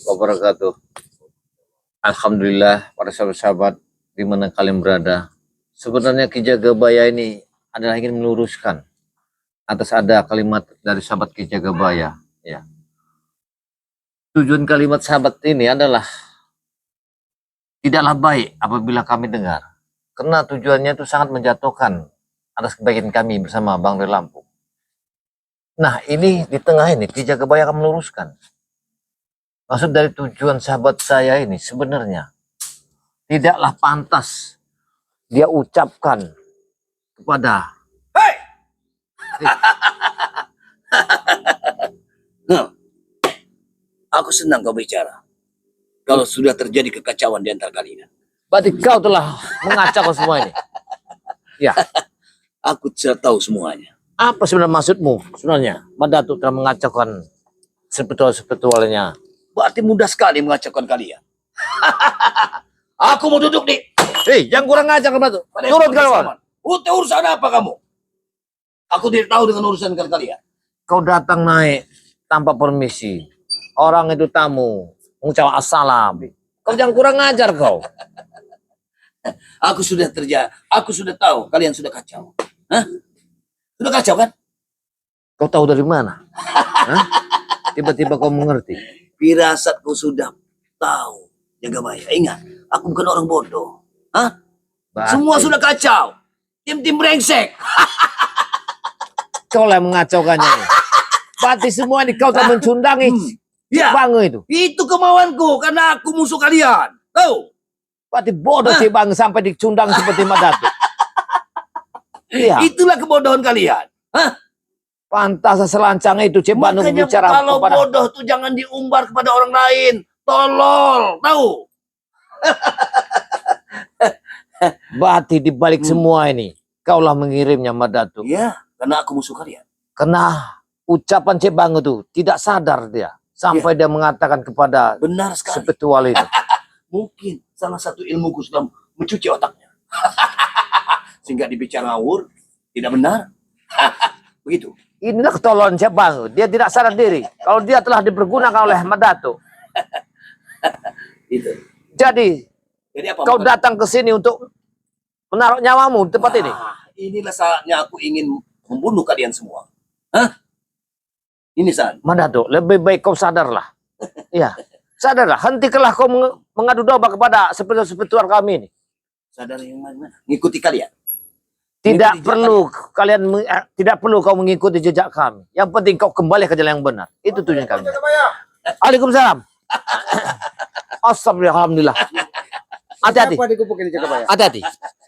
Wabarakatuh. Alhamdulillah para sahabat-sahabat di mana kalian berada. Sebenarnya Ki Jagabaya ini adalah ingin meluruskan atas ada kalimat dari sahabat Ki Jagabaya. Ya. Tujuan kalimat sahabat ini adalah tidaklah baik apabila kami dengar. Karena tujuannya itu sangat menjatuhkan atas kebaikan kami bersama Bang Ray Lampung. Nah ini di tengah ini Ki Jagabaya akan meluruskan. Maksud dari tujuan sahabat saya ini sebenarnya tidaklah pantas dia ucapkan kepada Hei! Aku senang kau bicara. Kalau sudah terjadi kekacauan di antara kalian. berarti kau telah mengacaukan semua ini. Ya, Aku sudah tahu semuanya. apa sebenarnya maksudmu sebenarnya? Datuk telah mengacaukan sebetulnya. Berarti mudah sekali mengacaukan kalian. Aku mau duduk nih. Hei, yang kurang ajar Datuk. Turun kawan. Urusan apa kamu? Aku tidak tahu dengan urusan kalian. Kau datang naik tanpa permisi. Orang itu tamu, mengucap assalam. Kau jangan kurang ajar kau. Aku sudah tahu kalian sudah kacau. Hah? Sudah kacau kan? Kau tahu dari mana? Hah? Tiba-tiba kau mengerti. Firasatku sudah tahu. Jagabaya, ingat, aku bukan orang bodoh. Hah? Semua sudah kacau. Tim-tim brengsek. Kau lah yang mengacaukannya. Berarti semua ini kau telah mencundangi Ya, Bang itu. itu kemauanku karena aku musuh kalian. Tahu? Berarti bodoh si Bang sampai dicundang seperti Datuk. Iya. Itulah kebodohan kalian. Hah? Pantas selancang itu Cik Banu Makanya bicara kalau kepada... bodoh tuh jangan diumbar kepada orang lain. Tolol, tahu? Berarti dibalik semua ini kaulah mengirimnya Datuk. Iya, karena aku musuh kalian. Karena ucapan Cik Bang itu tidak sadar dia sampai dia mengatakan kepada Benar sekali. spiritual itu. Mungkin salah satu ilmuku sudah mencuci otaknya. Sehingga dibicara ngawur, tidak benar. Begitu. Inilah ketololan Cik Bang. Dia tidak sadar diri kalau dia telah dipergunakan oleh Datuk. Itu. Jadi Apa kau datang ke sini untuk menaruh nyawamu di tempat ini. Inilah saatnya aku ingin membunuh kalian semua. Hah? Ini saat. Datuk, lebih baik kau sadarlah. Iya, sadarlah. Hentikanlah kau mengadu domba kepada spiritual kami ini. Sadar yang mana? Ngikuti kalian. Tidak perlu tidak perlu kau mengikuti jejak kami. Yang penting kau kembali ke jalan yang benar. Itu tujuan kami. Waalaikumsalam. Alhamdulillah. Hati-hati. Hati-hati.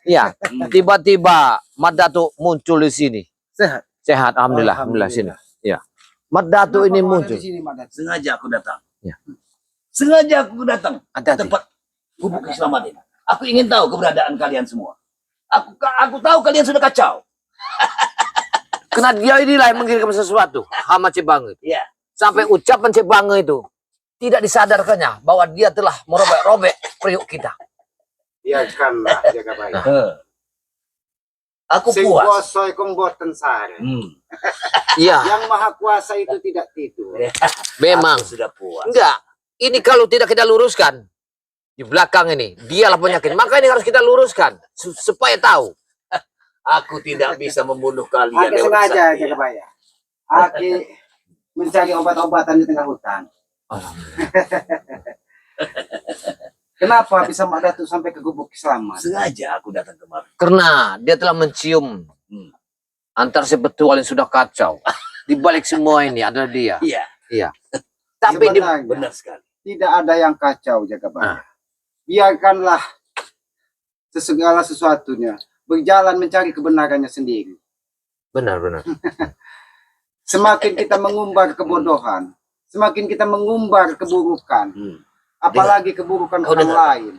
Iya. Tiba-tiba Datuk muncul di sini. Sehat. Sehat. Alhamdulillah. Sini. Iya. Datuk ini muncul. Sengaja aku datang. Ya. Sengaja aku datang. Hati-hati. Tempat gubuk Islamat ini. Aku ingin tahu keberadaan kalian semua. Aku tahu kalian sudah kacau. Karena dia inilah yang mengirim sesuatu. Hama Cik Bang itu. Iya. Sampai ucapan Cik Bang itu tidak disadarkannya bahwa dia telah merobek-robek periuk kita. Biarkanlah Jagabaya. Aku Sing puas. kuasa iku mboten sare. Iya, Yang maha kuasa itu tidak tidur. memang. Aku sudah puas. Enggak. Ini kalau tidak kita luruskan di belakang ini, dialah penyakit. Maka ini harus kita luruskan supaya tahu. Aku tidak bisa membunuh kalian. Aki sengaja Jagabaya. Aki mencari obat-obatan di tengah hutan. Kenapa bisa Mak Datuk sampai ke gubuk Islamat? Sengaja aku datang kemari. Karena dia telah mencium antar spiritual yang sudah kacau. Di balik semua ini adalah dia. Iya. Iya. Tapi Sebenarnya Benar sekali. tidak ada yang kacau Jagabaya. Biarkanlah segala sesuatunya berjalan mencari kebenarannya sendiri. benar. Semakin kita mengumbar kebodohan, semakin kita mengumbar keburukan, apalagi keburukan orang lain,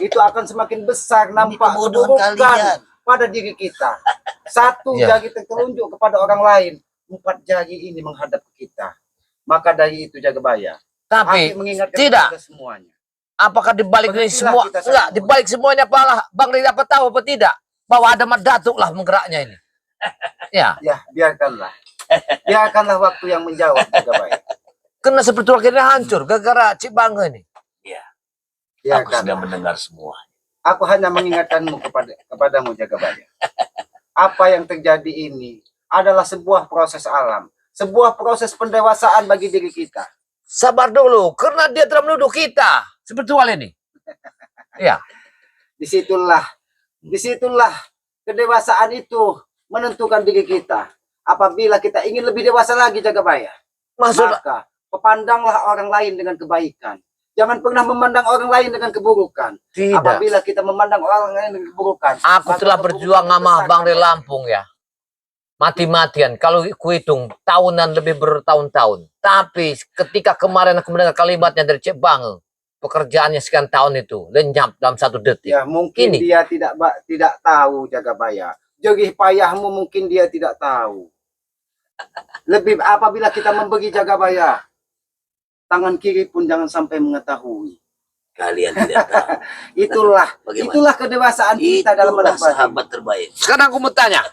itu akan semakin besar nampak kebodohan keburukan kalian. pada diri kita. Satu jari tertelunjuk kepada orang lain, 4 jari ini menghadap ke kita. Maka dari itu Jagabaya, Tapi Aki mengingatkan tidak. kepada semuanya. Apakah di balik ini semua? kita Enggak, di balik semuanya apalah Bang Ray dapat tahu apa tidak bahwa ada Datuk lah menggeraknya ini. Ya. Ya, biarkanlah. Biarkanlah waktu yang menjawab Jagabaya. Kena spiritual kita hancur gara-gara Cik Bangga ini. Ya, Ya aku kan. sudah mendengar semua. Aku hanya mengingatkanmu kepadamu Jagabaya. Apa yang terjadi ini adalah sebuah proses alam, sebuah proses pendewasaan bagi diri kita. Sabar dulu, karena dia telah menuduh kita spiritual ini. Ya, Disitulah kedewasaan itu menentukan diri kita. Apabila kita ingin lebih dewasa lagi Jagabaya, maksud maka pandanglah orang lain dengan kebaikan. Jangan pernah memandang orang lain dengan keburukan. tidak. Apabila kita memandang orang lain dengan keburukan, Aku maka telah keburukan berjuang sama terbesar Bang Re Jagabaya. Lampung ya. Mati-matian. Kalau ku hitung tahunan lebih bertahun-tahun. Tapi ketika kemarin aku mendengar kalimatnya dari Cik Bang, pekerjaannya sekian tahun itu lenyap dalam 1 detik. Ya mungkin Ini. dia tidak tahu Jagabaya. Jerih payahmu mungkin dia tidak tahu. Lebih apabila kita memberi Jagabaya, tangan kiri pun jangan sampai mengetahui. Kalian tidak tahu. Itulah kedewasaan kita dalam Itulah menempati. sahabat terbaik. Sekarang aku mau tanya,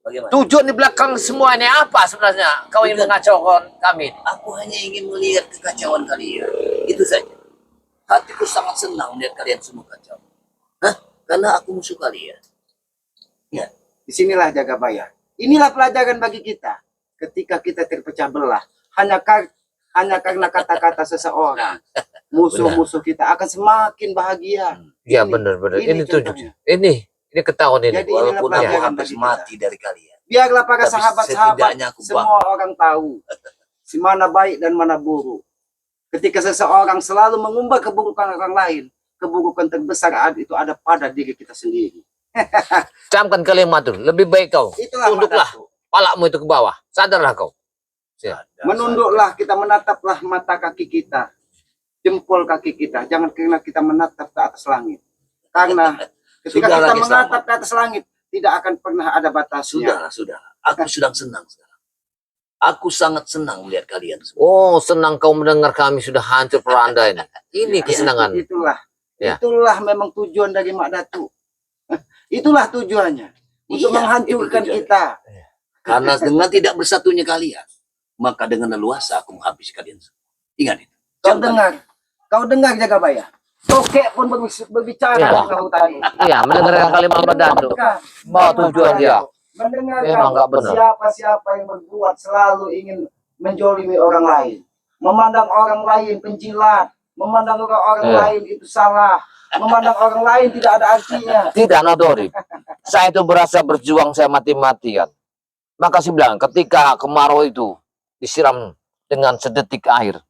Bagaimana? tujuan di belakang semua ini apa sebenarnya? Kau ingin mengacaukan kami? Aku hanya ingin melihat kekacauan kalian. Itu saja. Hatiku sangat senang melihat kalian semua kacau. Hah? Karena aku musuh kalian. Ya. Disinilah Jagabaya. Inilah pelajaran bagi kita. Ketika kita terpecah belah, hanya karena kata-kata seseorang, musuh-musuh kita akan semakin bahagia. Ya Ini- benar-benar. ini Ini contohnya. tujuh. Ini ketahuan ini. Jadi inilah Walaupun aku pelajaran habis bagi mati kita. dari kalian. Biarlah para Tapi sahabat-sahabat setidaknya aku semua orang tahu si mana baik dan mana buruk. Ketika seseorang selalu mengumbar keburukan orang lain, keburukan terbesar itu ada pada diri kita sendiri. Camkan kalimat tuh. Lebih baik kau. Itulah Tunduklah. Mak Datu. Palakmu itu ke bawah. Sadarlah kau. Ya. Menunduklah kita, menataplah mata kaki kita, jempol kaki kita. Jangan karena kita menatap ke atas langit. Karena ketika Sudah kita lagi menatap ke atas langit, tidak akan pernah ada batasnya. Sudah. Aku sedang senang sekarang. Aku sangat senang melihat kalian semua. Oh, senang kau mendengar kami sudah hancur peranda ini. Ini kesenangan. Ya. Itulah memang tujuan dari Mak Datu. Itulah tujuannya. Untuk Iya, menghancurkan itu tujuannya. kita. Karena dengan tidak bersatunya kalian, maka dengan leluasa aku menghabisi kalian semua. Ingat itu. Kau dengar Jagabaya. Tokek pun berbicara Ya. dengan hutan. Iya, mendengarkan kalimat Mbak Datu. Mau tujuan dia. Mendengarkan Memang nggak benar. siapa-siapa yang berbuat selalu ingin menjolimi orang lain. Memandang orang lain penjilat. Memandang orang Ya. lain itu salah. Memandang orang lain tidak ada artinya. Tidak, Nadori. Saya itu berasa berjuang, saya mati-matian. Maka saya bilang, ketika kemarau itu disiram dengan sedetik air,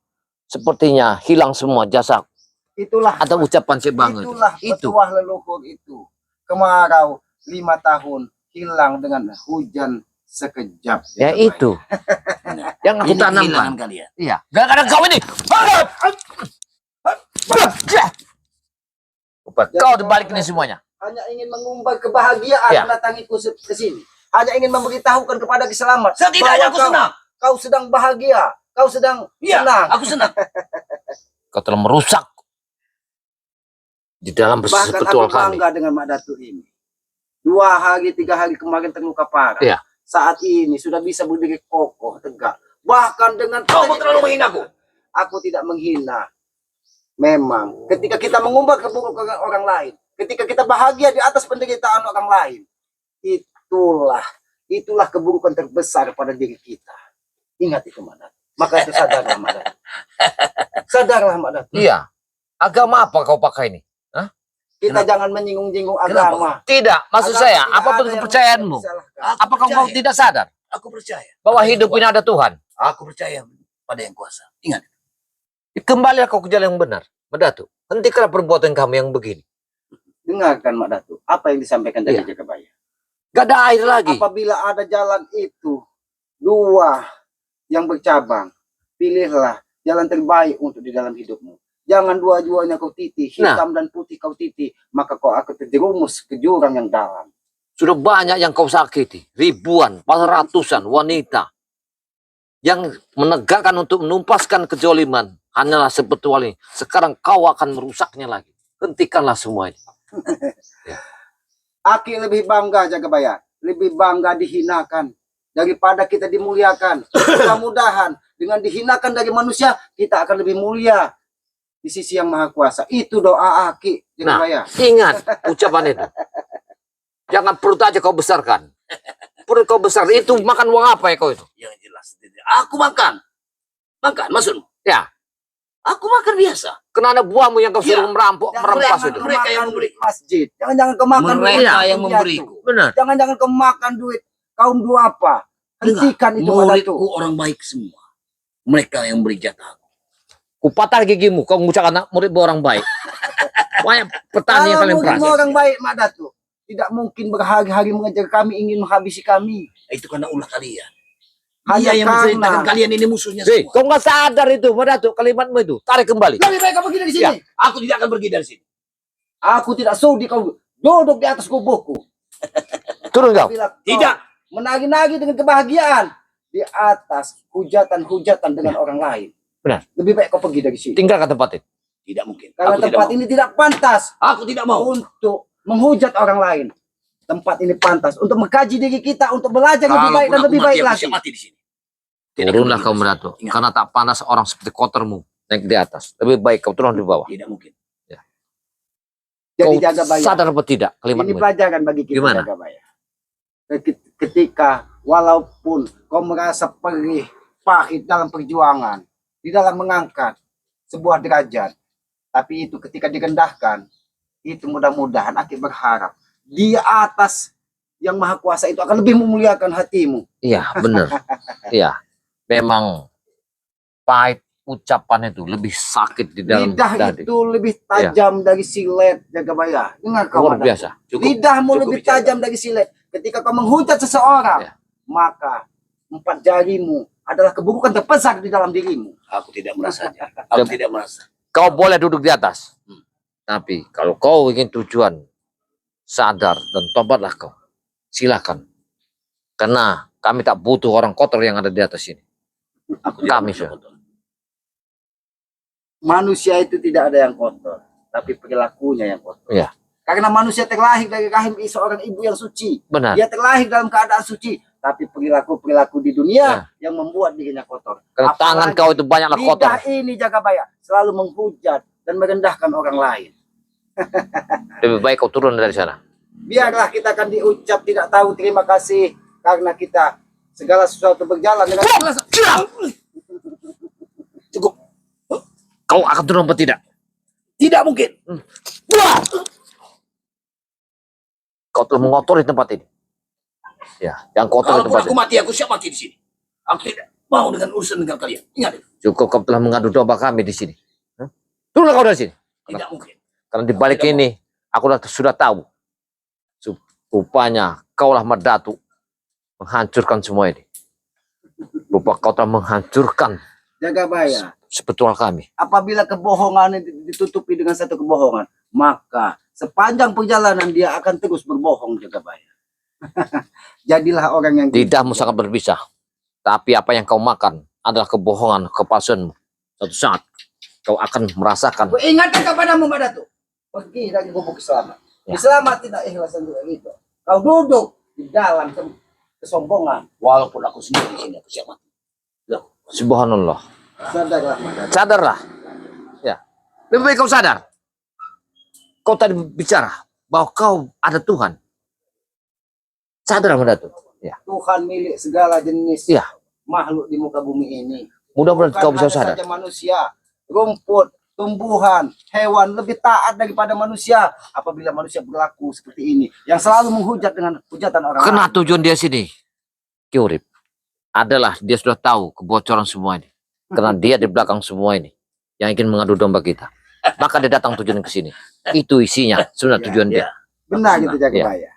sepertinya hilang semua jasa. Itulah Ada ucapan Cik Bang itu. itulah petuah leluhur itu. Kemarau 5 tahun hilang dengan hujan sekejap. Ya itu. Yang aku Ini kehilangan tanamkan. kalian. Iya. Gara-gara kau ini. Kau dibalik ini semuanya. Hanya ingin mengumbar kebahagiaan Ya. mendatangiku ke sini. Hanya ingin memberitahukan kepada Selamat. Setidaknya aku bahwa senang. Kau sedang bahagia. Kau sedang Iya, senang. aku senang. Kau telah merusak di dalam Bahkan persekutuan aku kami. bangga dengan Mak Datu ini. 2 hari, 3 hari kemarin terluka parah. Iya. Saat ini sudah bisa berdiri kokoh, tegak. Bahkan dengan Kau terlalu menghinaku. Aku tidak menghina. Memang ketika kita mengumbar keburukan orang lain, ketika kita bahagia di atas penderitaan orang lain, itulah keburukan terbesar pada diri kita. Ingat itu, Mak Datu. Maka itu sadarlah, Mak Datu. Sadarlah, Mak Datu. Iya. Agama apa kau pakai ini? Kita jangan menyinggung-nyinggung Kenapa? agama. Tidak. Maksud Agama saya, tidak apapun ada yang kepercayaanmu. disalahkan. Apakah kau tidak sadar Aku percaya. bahwa hidup ini ada Tuhan? Aku percaya pada yang kuasa. Ingat. Kembali kau ke jalan yang benar. Mbak Datu, hentikanlah perbuatan kamu yang begini. Dengarkan, Mak Datu, apa yang disampaikan dari Iya. Jagabaya. Gak ada air lagi. Apabila ada jalan itu 2 yang bercabang, pilihlah jalan terbaik untuk di dalam hidupmu. Jangan dua-duanya kau titi, hitam dan putih kau titi, maka kau akan terjerumus ke jurang yang dalam. Sudah banyak yang kau sakiti. Ribuan, ratusan wanita yang menegakkan untuk menumpaskan kejoliman. Hanyalah sebetulnya ini. Sekarang kau akan merusaknya lagi. Hentikanlah semua ini. Aki lebih bangga Jagabaya, lebih bangga dihinakan daripada kita dimuliakan. Mudah-mudahan dengan dihinakan dari manusia, kita akan lebih mulia di sisi yang maha kuasa. Itu doa Aki. Nah, Jagabaya. ingat ucapan itu. Jangan perut aja kau besarkan. Perut kau besar, itu makan uang apa ya kau itu? Yang jelas. Aku makan. Makan, maksudmu? Ya, Aku makan biasa. kena anak buahmu yang kau Ya. suruh merampok, merampas itu. Mereka yang memberi. Masjid. Jangan-jangan kau makan Mereka duit yang yatim memberiku. piatu. Benar. Jangan-jangan kau makan duit kaum duafa. Hentikan itu Muridku Madatu. orang baik semua. Mereka yang beri jatah. Kupatah gigimu, kau mengucapkan anak murid orang baik. Banyak petani yang Kalau kalian muridmu peras. orang baik Madatu, tidak mungkin berhari-hari mengejar kami, ingin menghabisi kami. Itu karena ulah kalian. Hanya Dia yang karena- menceritakan kalian ini musuhnya Hei, semua. kau nggak sadar itu, Madatu, kalimatmu itu. Tarik kembali. Lebih baik kau pergi dari sini. Ya. Aku tidak akan pergi dari sini. Aku tidak sudi kau duduk di atas kubuku. Turun kau. Bila kau Tidak. menagi-nagi dengan kebahagiaan di atas hujatan-hujatan dengan orang lain. Benar. Lebih baik kau pergi dari sini. Tinggalkan tempat itu. Tidak mungkin. Karena Aku tidak tempat mau. ini tidak pantas Aku tidak mau. untuk menghujat orang lain. Tempat ini pantas untuk mengkaji diri kita, untuk belajar lebih baik dan Kalaupun aku lebih mati, baik aku lagi. siap mati di sini. Tidak Turunlah akan kau, pergi dari Madatu. sini. Ingat, Karena tak panas orang seperti kotormu naik di atas. Lebih baik kau turun di bawah. tidak mungkin. Jadi Kau jaga bayar. sadar apa tidak Ini kalimatmu? pelajaran bagi kita Gimana? jaga bayar. Ketika walaupun kau merasa perih, pahit dalam perjuangan, di dalam mengangkat sebuah derajat, tapi itu ketika direndahkan, itu mudah-mudahan Aki berharap di atas yang maha kuasa itu akan lebih memuliakan hatimu. Iya, benar. Iya. Memang pahit ucapan itu lebih sakit di dalam Lidah dada. itu lebih tajam dari silet, jaga bayar. Dengar kau, Luar Madam. biasa. Cukup. Lidahmu Cukup lebih bicara. tajam dari silet. Ketika kau menghujat seseorang, Ya. maka 4 jarimu adalah keburukan terbesar di dalam dirimu. Aku tidak merasanya. Aku tidak merasa. Kau boleh duduk di atas. Hmm. Tapi kalau kau ingin tujuan, sadar dan tobatlah kau. Silakan. Karena kami tak butuh orang kotor yang ada di atas ini. Aku tidak Kami, merasa Sir. kotor. Manusia itu tidak ada yang kotor, tapi perilakunya yang kotor. Iya. Karena manusia terlahir dari rahim seorang ibu yang suci. Benar. Dia terlahir dalam keadaan suci, tapi perilaku-perilaku di dunia yang membuat dirinya kotor. Karena tangan Apalagi kau itu banyaklah kotor. lidah ini jaga bayar, selalu menghujat dan merendahkan orang lain. Lebih baik kau turun dari sana. Biarlah kita akan diucap tidak tahu terima kasih karena kita segala sesuatu berjalan dengan Cukup. Kau akan turun apa tidak? Tidak mungkin. Wah! Kau telah mengotori tempat ini. Ya, yang kotor di Kalaupun tempat aku ini. mati, aku siap mati di sini. Aku tidak mau dengan urusan dengan kalian. Ingat itu. Cukup kau telah mengadu domba kami di sini. Hah? Turunlah kau dari sini. Tidak mungkin. Karena di balik Tidak ini, aku sudah tahu. Rupanya kaulah Madatu menghancurkan semua ini. Rupa kau telah menghancurkan jaga bayar. spiritual kami. Apabila kebohongan ditutupi dengan satu kebohongan, maka sepanjang perjalanan dia akan terus berbohong jaga bayar. Jadilah orang yang Lidahmu sangat berbisa. Tapi apa yang kau makan adalah kebohongan, kepalsuanmu. Suatu saat kau akan merasakan. Aku ingatkan kepadamu Madatu, pergi dari gubuk selamat. Ya. Selamat tidak ikhlasan juga itu. Kau duduk di dalam kesombongan. Walaupun aku sendiri di sini, aku siap mati. Subhanallah. Sadarlah Madatu. Sadarlah. Ya. Lebih baik kau sadar. Kau tadi bicara bahwa kau ada Tuhan. Sadar Madatu. Ya. Tuhan milik segala jenis Iya. makhluk di muka bumi ini. Mudah-mudahan Bukan kau bisa hanya sadar. saja manusia, rumput, tumbuhan, hewan lebih taat daripada manusia apabila manusia berlaku seperti ini yang selalu menghujat dengan hujatan orang Kena lain. tujuan dia sini. Kiurip. Adalah dia sudah tahu kebocoran semua ini. Karena dia di belakang semua ini. Yang ingin mengadu domba kita. Maka dia datang tujuan ke sini. Itu isinya. Sudah Ya, tujuan dia. Benar gitu jaga Iya. bayar.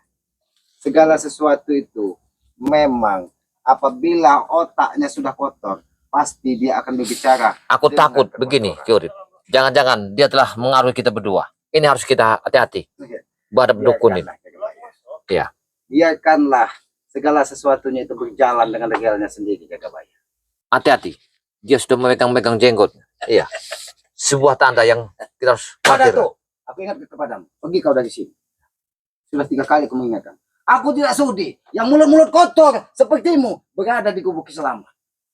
Segala sesuatu itu memang apabila otaknya sudah kotor, pasti dia akan berbicara. Aku dengan takut kekotoran. begini, Kiurip. Jangan-jangan dia telah mengaruhi kita berdua. Ini harus kita hati-hati. Iya. Bahadap dukun ini. Biarkanlah, jaga bayar. Iya. Biarkanlah segala sesuatunya itu berjalan dengan legalnya sendiri jaga bayar. Hati-hati. Dia sudah memegang-megang jenggot. Iya. Sebuah tanda yang kita harus Pada khawatir. tuh, aku ingat kepadamu, pergi kau dari sini. Sudah 3 kali aku mengingatkan. Aku tidak sudi yang mulut-mulut kotor sepertimu berada di kubu Kisalang.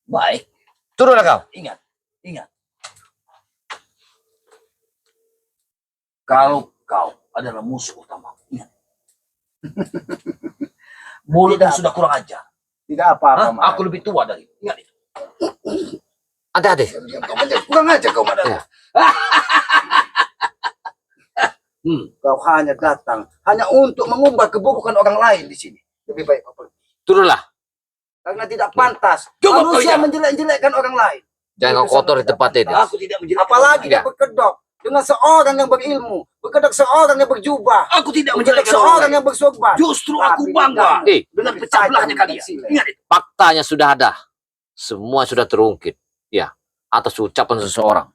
Baik, Turunlah kau. ingat. Kalau kau adalah musuh utama, ingat. Mulutmu sudah kurang ajar. Tidak apa-apa, Hah? Aku lebih tua dari. Ingat itu. Hati-hati. Kurang aja kau, Madara. Ya. Kau hanya datang hanya untuk mengubah keburukan orang lain di sini. Lebih baik kau pergi. Turunlah. Karena tidak pantas Cukup, manusia kau menjelek-jelekkan orang lain. Jangan kau kotor di tempat ini. Aku tidak menjelekkan. Apalagi Tidak. dia berkedok dengan seorang yang berilmu, berkedok seorang yang berjubah, Aku tidak berkedok menjelekkan seorang orang yang bersorban. Justru aku Tapi bangga Eh, dengan pecah belahnya kalian. Ingat itu. faktanya sudah ada. Semua sudah terungkit. Ya, atas ucapan seseorang.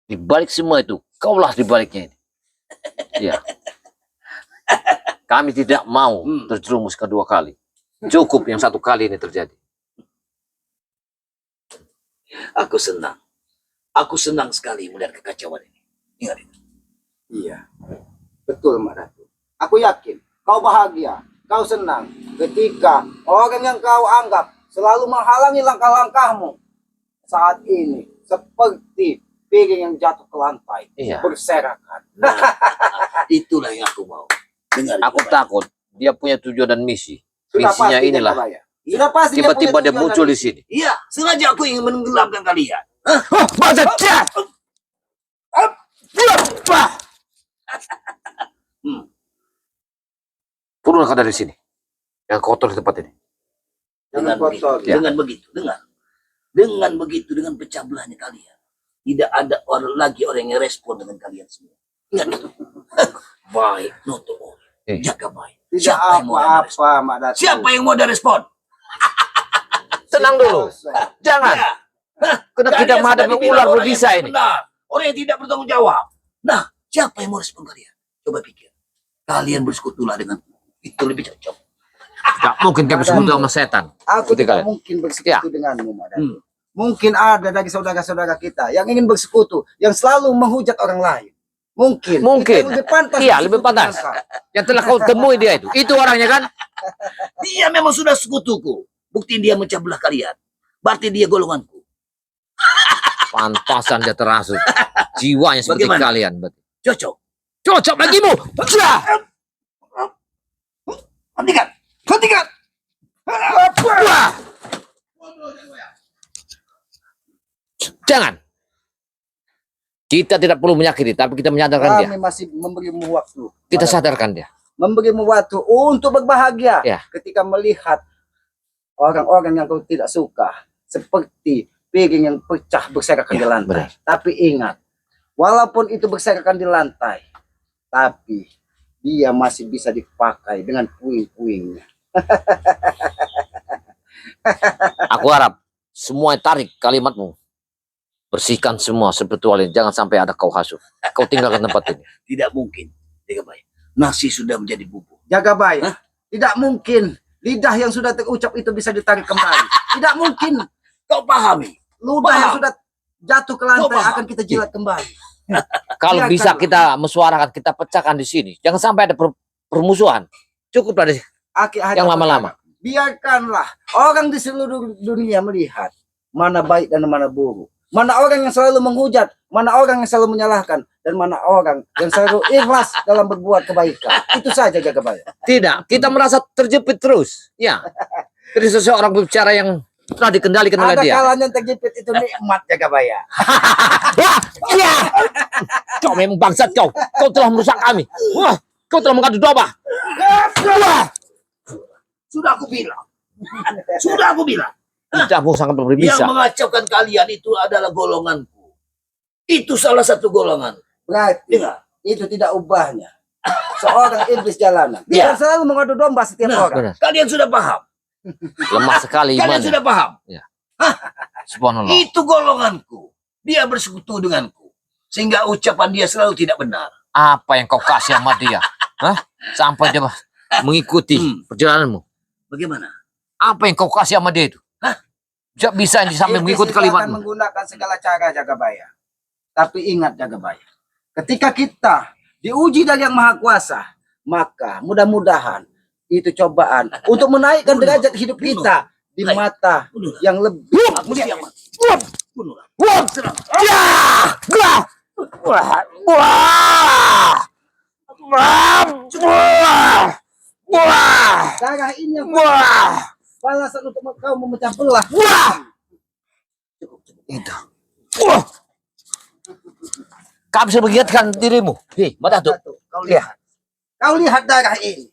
Di balik semua itu, kaulah di baliknya ini. Ya. Kami tidak mau terjerumus kedua kali. Cukup yang satu kali ini terjadi. Aku senang. Aku senang sekali melihat kekacauan ini. Ingat itu. Iya, betul Mak Ratu. Aku yakin kau bahagia, kau senang ketika orang yang kau anggap selalu menghalangi langkah-langkahmu saat ini seperti piring yang jatuh ke lantai, Iya. berserakan. Itulah yang aku mau. Dengar Aku itu, takut dia punya tujuan dan misi. Sudah Misinya pasti inilah. Jagabaya. Sudah pasti Tiba-tiba dia punya muncul tujuan di sini. Iya, sengaja aku ingin menenggelamkan kalian. Turun kau dari sini. Yang kotor di tempat ini. Jangan kotor. Dengan begitu, dengar. Dengan begitu, dengan pecah belahnya kalian, tidak ada orang yang respon dengan kalian semua. Ingat itu. Baik, noto. Jaga baik. Tidak Siapa yang mau ada respon? apa-apa Mak Ratu. Siapa yang mau ada respon? Tenang dulu. Jangan. Ya. Kena Kalian kita sudah menghadapi dibilang ular orang berbisa yang ini. benar. Orang yang tidak bertanggung jawab. Nah, siapa yang mau respon kalian? Coba pikir. Kalian bersekutulah dengan itu lebih cocok. Gak mungkin kami bersekutu sama setan. Aku Seperti tidak kalian. mungkin Ya. bersekutu denganmu Mak Ratu. Mungkin ada dari saudara-saudara kita yang ingin bersekutu, yang selalu menghujat orang lain. Mungkin. Mungkin. Kita yang lebih pantas. Iya, bersekutu lebih pantas. dengan kau. Yang telah kau temui dia itu. Itu orangnya kan? Dia memang sudah sekutuku. Bukti dia mencah belah kalian. Berarti dia golonganku. Pantasan dia terasuk. Jiwanya seperti Bagaimana? kalian. Cocok. Cocok bagimu. Jah! Hentikan. Hentikan. Wah! Jangan. Kita tidak perlu menyakiti, tapi kita menyadarkan dia. Kami masih memberimu waktu. Kita Mak Ratu. sadarkan dia. Memberimu waktu untuk berbahagia Ya. ketika melihat orang-orang yang kau tidak suka seperti piring yang pecah berserakan Ya, di lantai. benar. Tapi ingat, walaupun itu berserakan di lantai, tapi dia masih bisa dipakai dengan puing-puingnya. Aku harap semua tarik kalimatmu. Bersihkan semua sebetulnya. Jangan sampai ada kau hasuh. Kau tinggalkan tempat ini. Tidak mungkin. Jaga baik. Nasi sudah menjadi bubur. Jaga baik. Tidak mungkin lidah yang sudah terucap itu bisa ditarik kembali. Tidak mungkin. Kau pahami? Ludah yang Paham. sudah jatuh ke lantai Paham. akan kita jilat kembali. Kalau Biarkan. bisa kita mesuarakan, kita pecahkan di sini. Jangan sampai ada permusuhan. Cukuplah di Hanya yang lama-lama. biarkanlah orang di seluruh dunia melihat mana baik dan mana buruk. Mana orang yang selalu menghujat, mana orang yang selalu menyalahkan, dan mana orang yang selalu ikhlas dalam berbuat kebaikan. Itu saja Jagabaya. Tidak, kita merasa terjepit terus. Ya. Dari seseorang berbicara yang telah dikendalikan oleh Ada dia. kalanya terjepit itu nikmat Jagabaya. Wah, ya. Kau memang bangsat kau. Kau telah merusak kami. Wah, kau telah mengadu domba. Wah, Sudah aku bilang. Sudah aku bilang. lidahmu sangat Yang berbisa. mengacaukan kalian itu adalah golonganku. Itu salah satu golongan. Berarti Dengar. itu tidak ubahnya. Seorang iblis jalanan. Ya. Dia selalu mengadu domba setiap Nah, orang. Benar. Kalian sudah paham. Lemah sekali Kalian imannya. sudah paham. Subhanallah. Itu golonganku. Dia bersekutu denganku. Sehingga ucapan dia selalu tidak benar. Apa yang kau kasih sama dia? Hah? Sampai dia mengikuti perjalananmu. Bagaimana? Apa yang kau kasih sama dia itu? Tidak bisa sampai mengikuti Iblis itu akan kalimatmu. menggunakan segala cara Jagabaya. Tapi ingat Jagabaya, ketika kita diuji dari Yang Maha Kuasa, maka mudah-mudahan Itu cobaan untuk menaikkan derajat hidup kita di mata yang lebih mulia. Bunuhlah. Serang. Darah ini yang balasan untuk kau memecah belah. Itu. Kau bisa mengingatkan dirimu. Hei, mana tuh? Kau lihat. Kau lihat darah ini.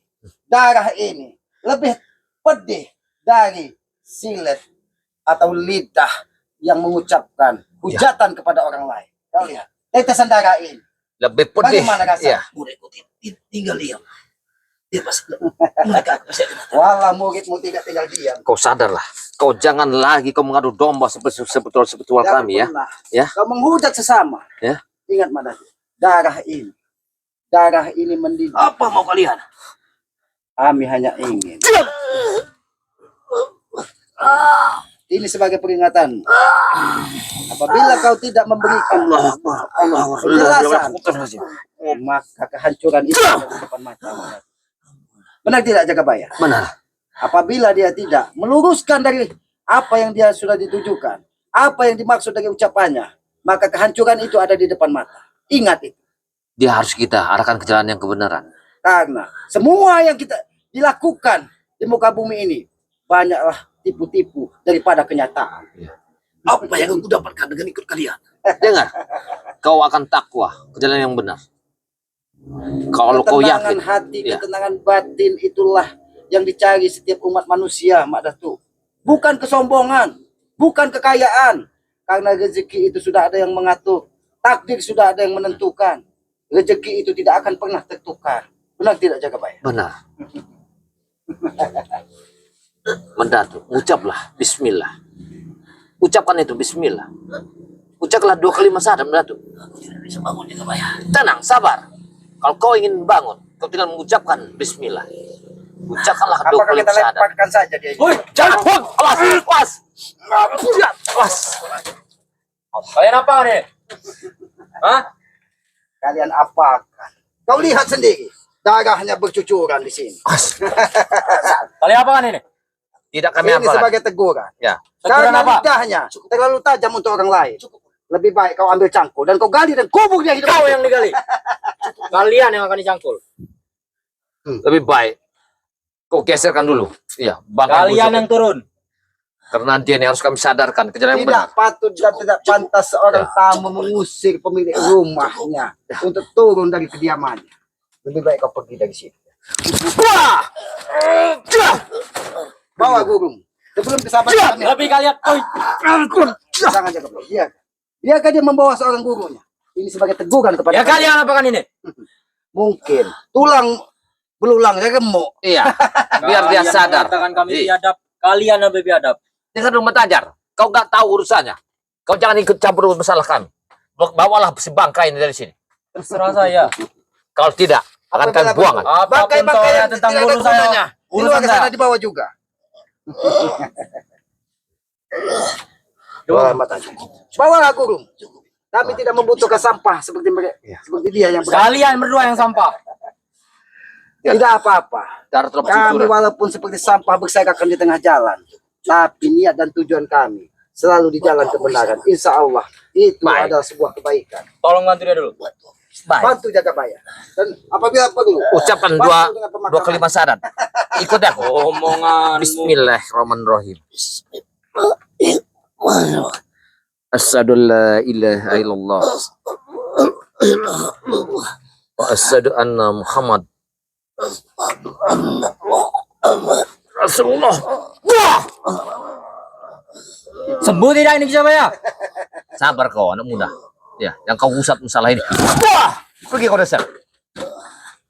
Darah ini lebih pedih dari silet atau lidah yang mengucapkan hujatan kepada orang lain. Kau lihat. Tetesan darah ini. Lebih pedih. Bagaimana rasanya? Ya. Muridku tinggal diam. Dia pasti mereka pasti akan Walau muridmu tidak tinggal diam. Kau sadarlah. Kau jangan lagi kau mengadu domba sebetul Jangan kami ya. pernah Ya. Kau menghujat sesama. Ya. Ingat mana? Darah ini. Darah ini mendidih. Apa mau kalian? Kami hanya ingin. Ini sebagai peringatan. Apabila kau tidak memberikan penjelasan, maka kehancuran itu ada di depan mata. Benar tidak, Jagabaya? Benar. Apabila dia tidak meluruskan dari apa yang dia sudah ditujukan, apa yang dimaksud dari ucapannya, maka kehancuran itu ada di depan mata. Ingat itu. Dia harus kita arahkan ke jalan yang kebenaran. Karena semua yang kita dilakukan di muka bumi ini banyaklah tipu-tipu daripada kenyataan. Apa yang aku dapatkan dengan ikut kalian? Dengar. Kau akan takwa ke jalan yang benar. Kalau kau Ketenangan yakin. hati, Ya. ketenangan batin itulah yang dicari setiap umat manusia, Mak Datu. Bukan kesombongan, bukan kekayaan. Karena rezeki itu sudah ada yang mengatur. Takdir sudah ada yang menentukan. Rezeki itu tidak akan pernah tertukar. Benar tidak, Jagabaya? Benar. Mendatu, ucaplah bismillah. Ucapkan itu bismillah. Ucaplah 2 kalimat syahadat, Mendatu. Aku tidak bisa bangun juga, Pak. Tenang, sabar. Kalau kau ingin bangun, kau tinggal mengucapkan bismillah. Ucapkanlah 2 Apakah kita kalimat syahadat. lepaskan saja dia? Woi, jangan, awas, awas. Awas. Kalian apa nih? Hah? Kalian apakan? Kau lihat sendiri. Darahnya bercucuran di sini. Kalian apa ini? Tidak kami Ini apa? sebagai teguran. Ya. Teguran Karena apa? lidahnya terlalu tajam untuk orang lain. Lebih baik kau ambil cangkul dan kau gali dan kubur dia hidup. Kau yang digali. Kalian yang akan dicangkul. Lebih baik kau geserkan dulu. Iya, bangkai Kalian busuk. yang turun. Karena dia ini harus kami sadarkan ke jalan yang benar. Tidak patut dan tidak pantas seorang tamu mengusir pemilik rumahnya untuk turun dari kediamannya. Lebih baik kau pergi dari sini. Wah! Bawa guru. Sebelum kesabaran kami. Lebih kalian. Oi. Jangan jaga bro. Biarkan dia membawa seorang gurunya. Ini sebagai teguran kepada Ya kalian apakan ini? Mungkin tulang belulangnya gemuk. Iya, biar dia Kalian sadar. mengatakan kami Iya. biadab. Kalian lebih biadab. Dengar dulu Matajar, kau gak tahu urusannya. Kau jangan ikut campur masalah kami. Bawalah si bangkai ini dari sini. Terserah saya. Kalau tidak, akan kami buang. Apapun Bangkai-bangkai soalnya yang tentang tidak ada guru saya. gunanya. Di luar Urusan sana saya. dibawa juga. Bawa mata. Bawalah guru. Kami tidak membutuhkan sampah seperti mereka, seperti dia yang Kalian berdua yang sampah. tidak apa-apa. Darah terlalu Kami cucuran. walaupun seperti sampah berserakan di tengah jalan, tapi niat dan tujuan kami selalu di jalan kebenaran. Insya Allah itu Baik. adalah sebuah kebaikan. Tolong bantu dia dulu. Baik. Bantu jaga bayar. Dan apabila perlu, Ucapkan bantu dua dengan pemakaman. kalimat syahadat. Ikut aku. Omongan. Bismillahirrahmanirrahim. Asyhadu an la ilaha illallah wa asyhadu anna Muhammad Rasulullah. Wah! Sembuh tidak ini bisa ya? Sabar kau anak muda. Ya, yang kau usap masalah ini. Wah! Pergi kau dasar.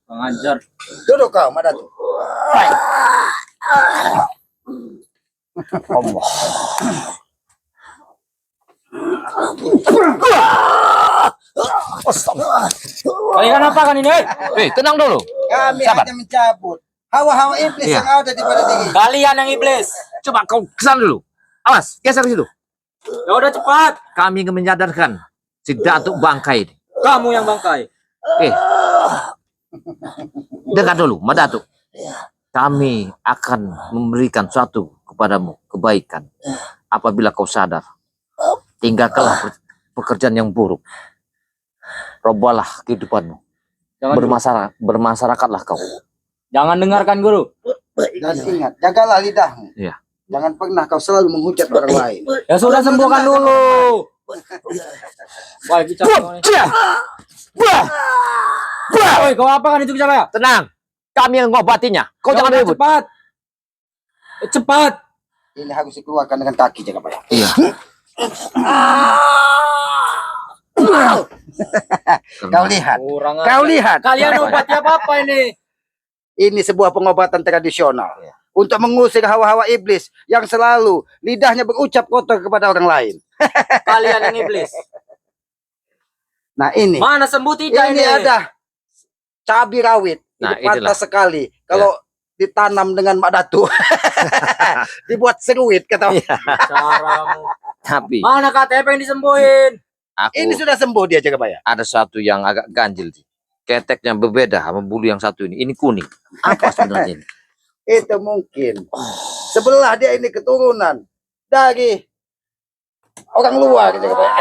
Pengajar. Duduk kau, Madatu. Allah. Kalian apa kan ini? Tenang dulu. Kami Sabar. hanya mencabut hawa-hawa iblis Iya. yang ada di pada diri. Kalian yang iblis. Coba kau kesana dulu. Awas, geser ke situ. Ya udah cepat. Kami ingin menyadarkan si Datuk Bangkai ini. Kamu yang bangkai. Dengar dulu, Madatuk. kami akan memberikan suatu kepadamu kebaikan apabila kau sadar. Tinggalkanlah pekerjaan yang buruk. Robalah kehidupanmu. Bermasyarakatlah kau. Jangan dengarkan guru. Dan ingat, jagalah lidahmu. Iya. Jangan pernah kau selalu menghujat orang lain. Ya sudah, sembuhkan dulu. Wah, bicara. Woi, kau apa kan itu bicara? Tenang, kami yang ngobatinya. Kau Ya jangan udah, ribut. cepat. Cepat. Ini harus dikeluarkan dengan kaki, Jagabaya. Iya. Kau lihat, Kurang kau lihat. Kalian obat apa ini? Ini sebuah pengobatan tradisional Iya. untuk mengusir hawa-hawa iblis yang selalu lidahnya berucap kotor kepada orang lain. Kalian yang iblis. Nah ini, Mana sembuh tidak ini ada cabai rawit. Nah, Ini pantas itulah. sekali. Kalau ditanam dengan Mak Datu, dibuat seruit kata. Caramu. Tapi Mana KTP yang disembuhin? aku Ini sudah sembuh dia, Jagabaya. ada satu yang agak ganjil. Keteknya berbeda sama bulu yang satu ini. Ini kuning. Apa sebenarnya ini? Itu mungkin sebelah dia ini keturunan dari orang luar, Jagabaya.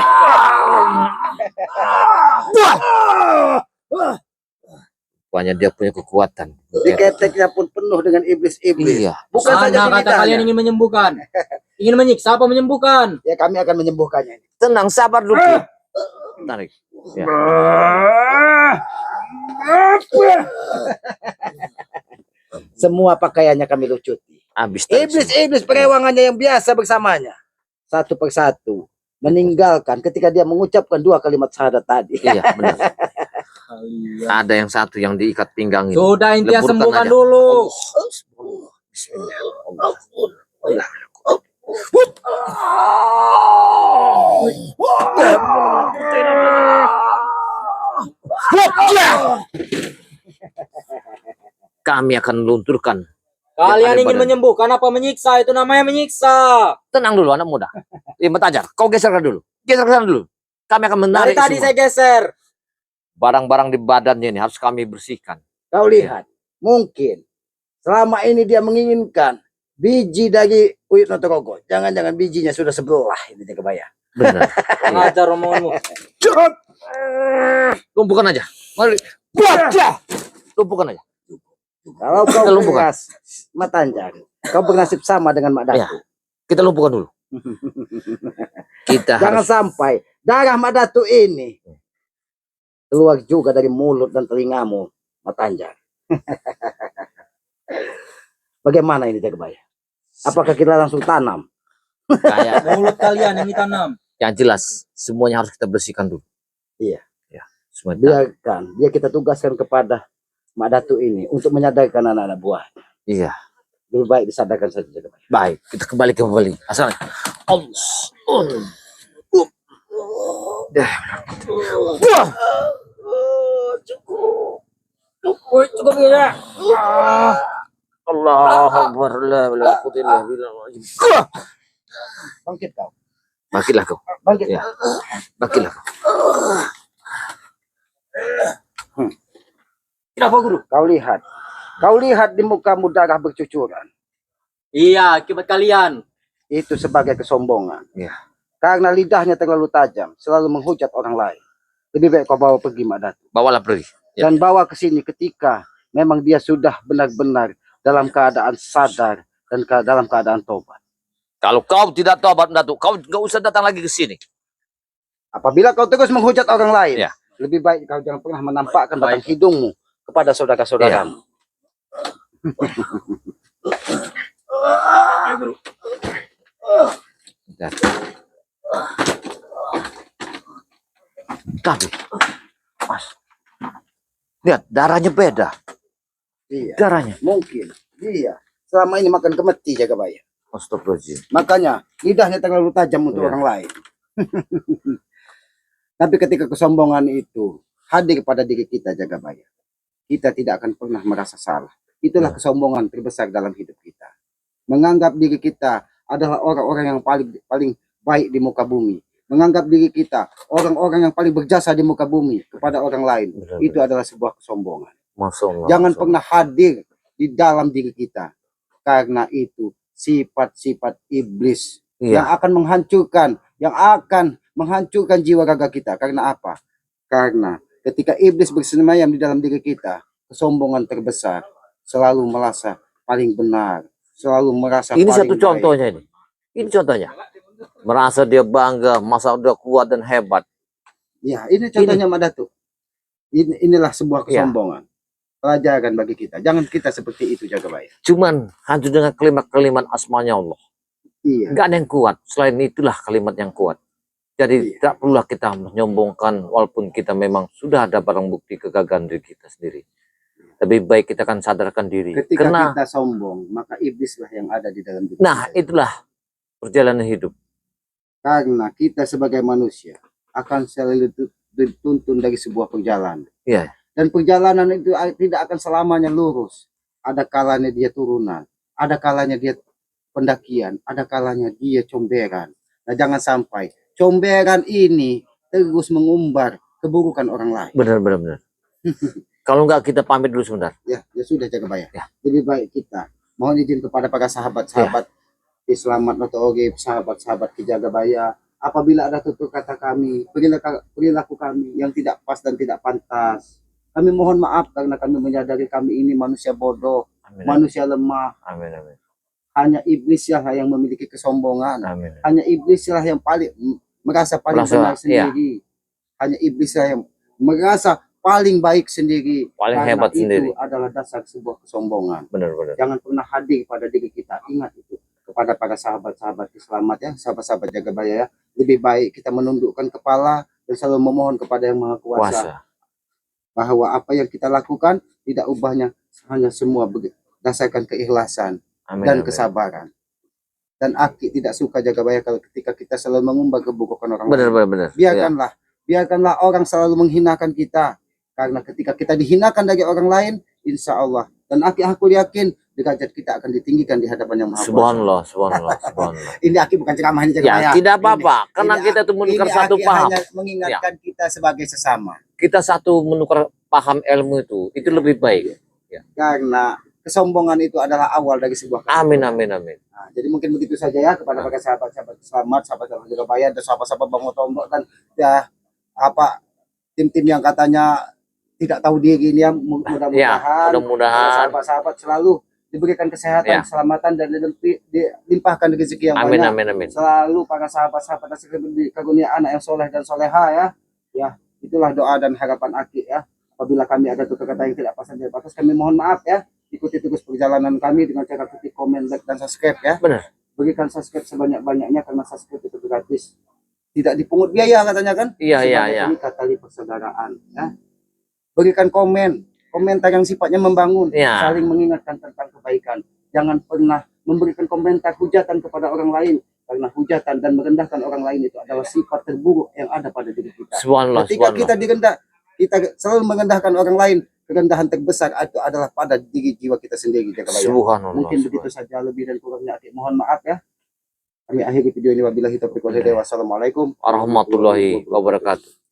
Rupanya dia punya kekuatan. Di keteknya pun penuh dengan iblis-iblis. Iya. Bukan saja Mana di kata kalian lidahnya. ingin menyembuhkan? Ingin menyiksa apa menyembuhkan? Ya kami akan menyembuhkannya. Tenang, sabar dulu. Tarik. Ya. Semua pakaiannya kami lucuti. Habis tarik semua. Iblis-iblis perewangannya yang biasa bersamanya. Satu persatu. Meninggalkan ketika dia mengucapkan 2 kalimat syahadat tadi. Iya, benar. Ada yang satu yang diikat pinggang ini. Sudah, intinya Leburkan sembuhkan aja. dulu. Kami akan lunturkan. Kalian ingin badan. menyembuhkan apa menyiksa? Itu namanya menyiksa. Tenang dulu anak muda. Matajar, kau geserkan dulu. Geserkan dulu. Kami akan Dari menarik tadi semua. saya geser. Barang-barang di badannya ini harus kami bersihkan. Kau lihat. Mungkin. Selama ini dia menginginkan biji dari Uyut Notorogo. Jangan-jangan bijinya sudah sebelah. Ini Jagabaya. Benar. Mengajar omonganmu. Lumpuhkan aja. Mari. Lumpuhkan aja. Kalau kau Kita lumpuhkan. keras Matanjang, kau bernasib sama dengan Mak Datu. Ya. Kita lumpuhkan dulu. Kita Jangan harus sampai darah Mak Datu ini keluar juga dari mulut dan telingamu, Matanjang. Bagaimana ini Jagabaya? Apakah kita langsung tanam? kayak Mulut kalian yang ditanam. yang jelas semuanya harus kita bersihkan dulu. Iya. Ya. Semua Biarkan dia kita tugaskan kepada Mak Datu ini untuk menyadarkan anak-anak buah. Iya. Lebih baik disadarkan saja Jagabaya. Baik, kita kembali. Asal. Cukup ya. Allah Akbar. La ilaha illallah. Bangkit kau. Bangkitlah kau. Bangkit. Ya. Bangkitlah kau. Kenapa guru? Kau lihat. Kau lihat di mukamu darah bercucuran. Iya, akibat kalian. Itu sebagai kesombongan. Ya. Karena lidahnya terlalu tajam, selalu menghujat orang lain. Lebih baik kau bawa pergi Mak Datu. Bawalah pergi. Ya. Dan bawa ke sini ketika memang dia sudah benar-benar dalam keadaan sadar dan dalam keadaan tobat. Kalau kau tidak tobat, Datuk, kau nggak usah datang lagi ke sini. Apabila kau terus menghujat orang lain, Ya. lebih baik kau jangan pernah menampakkan batang hidungmu kepada saudara-saudaramu. Ya. Tapi, Mas, lihat darahnya beda. Iya, Darahnya. mungkin dia selama ini makan kemeti Jagabaya. Astagfirullahaladzim. Makanya lidahnya terlalu tajam untuk Iya. orang lain. Tapi ketika kesombongan itu hadir pada diri kita Jagabaya, kita tidak akan pernah merasa salah. Itulah Ya. kesombongan terbesar dalam hidup kita. Menganggap diri kita adalah orang-orang yang paling baik di muka bumi. Menganggap diri kita orang-orang yang paling berjasa di muka bumi kepada orang lain. Benar, Itu benar. adalah sebuah kesombongan. Masya Allah. Jangan Masya Allah. pernah hadir di dalam diri kita. Karena itu sifat-sifat iblis yang Iya. akan menghancurkan jiwa raga kita. Karena apa? Karena ketika iblis bersemayam di dalam diri kita, kesombongan terbesar, selalu merasa paling benar, selalu merasa Ini paling satu baik. contohnya ini. Ini contohnya. Merasa dia bangga, masa udah kuat dan hebat. Ya, ini contohnya Mak Datuk. Inilah sebuah Iya. kesombongan. Pelajaran bagi kita. Jangan kita seperti itu, Jagabaya. Cuman hancur dengan kalimat-kalimat asmanya Allah. Iya. Enggak ada yang kuat. Selain itulah kalimat yang kuat. Jadi Iya. tidak perlulah kita menyombongkan walaupun kita memang sudah ada barang bukti kegagalan diri kita sendiri. Lebih baik kita akan sadarkan diri. Ketika Karena kita sombong, maka iblislah yang ada di dalam diri nah kita. itulah perjalanan hidup. Karena kita sebagai manusia akan selalu dituntun dari sebuah perjalanan. Iya. Dan perjalanan itu tidak akan selamanya lurus. Ada kalanya dia turunan, ada kalanya dia pendakian, ada kalanya dia comberan. Nah, jangan sampai comberan ini terus mengumbar keburukan orang lain. Benar. Kalau enggak kita pamit dulu sebentar. Ya sudah Jagabaya. Ya. Lebih baik kita mohon izin kepada para sahabat-sahabat di Selamat Noto Oge, sahabat-sahabat di Jagabaya. Apabila ada tutur kata kami, perilaku kami yang tidak pas dan tidak pantas, kami mohon maaf karena kami menyadari kami ini manusia bodoh, Amin. manusia lemah. Amin. Hanya iblis lah yang memiliki kesombongan. Amin. Hanya iblis lah yang paling merasa paling benar sendiri. Hanya iblis lah yang merasa paling baik sendiri. Paling Karena hebat itu sendiri. adalah dasar sebuah kesombongan. Benar. Jangan pernah hadir pada diri kita. Ingat itu. Kepada para sahabat-sahabat selamat ya, sahabat-sahabat Jagabaya ya. Lebih baik kita menundukkan kepala dan selalu memohon kepada Yang Maha Kuasa. Kuasa. Bahwa apa yang kita lakukan tidak ubahnya, hanya semua berdasarkan keikhlasan Amin. dan kesabaran. Dan Aki tidak suka Jagabaya kalau ketika kita selalu mengumbar keburukan orang lain. Benar. Biarkanlah orang selalu menghinakan kita. Karena ketika kita dihinakan dari orang lain, insya Allah. Dan aku yakin derajat kita akan ditinggikan di hadapan Yang Maha Kuasa. Subhanallah. Ini Aki bukan ceramah ini Jagabaya. Ya, tidak apa-apa. Karena kita tuh menukar Ini satu Aki paham. hanya mengingatkan kita sebagai sesama. Kita satu menukar paham ilmu itu lebih baik. Karena kesombongan itu adalah awal dari sebuah Amin. Nah, jadi mungkin begitu saja ya kepada para sahabat-sahabat selamat, sahabat-sahabat Jagabaya, dan sahabat-sahabat Bang Otombok, dan ya apa tim-tim yang katanya tidak tahu diri ini ya, mudah-mudahan sahabat-sahabat selalu diberikan kesehatan, keselamatan, dan dilimpahkan rezeki yang banyak. Amin. Selalu para sahabat-sahabat dikarunia anak yang soleh dan soleha ya. Ya, itulah doa dan harapan Aki ya. Apabila kami ada tutur kata yang tidak pas dan tidak bagus, kami mohon maaf ya. Ikuti terus perjalanan kami dengan cara ketik komen, like, dan subscribe ya. Benar. Berikan subscribe sebanyak-banyaknya karena subscribe itu gratis. Tidak dipungut biaya katanya kan? Iya. Ini tali persaudaraan ya. Berikan komentar yang sifatnya membangun, saling mengingatkan tentang kebaikan. Jangan pernah memberikan komentar hujatan kepada orang lain, karena hujatan dan merendahkan orang lain itu adalah sifat terburuk yang ada pada diri kita. Ketika kita kita selalu merendahkan orang lain, kerendahan terbesar itu adalah pada diri jiwa kita sendiri. Mungkin begitu saja, lebih dan kurangnya mohon maaf ya. Kami akhiri video ini wabillahi taufiq wal hidayah. Wassalamualaikum warahmatullahi wabarakatuh.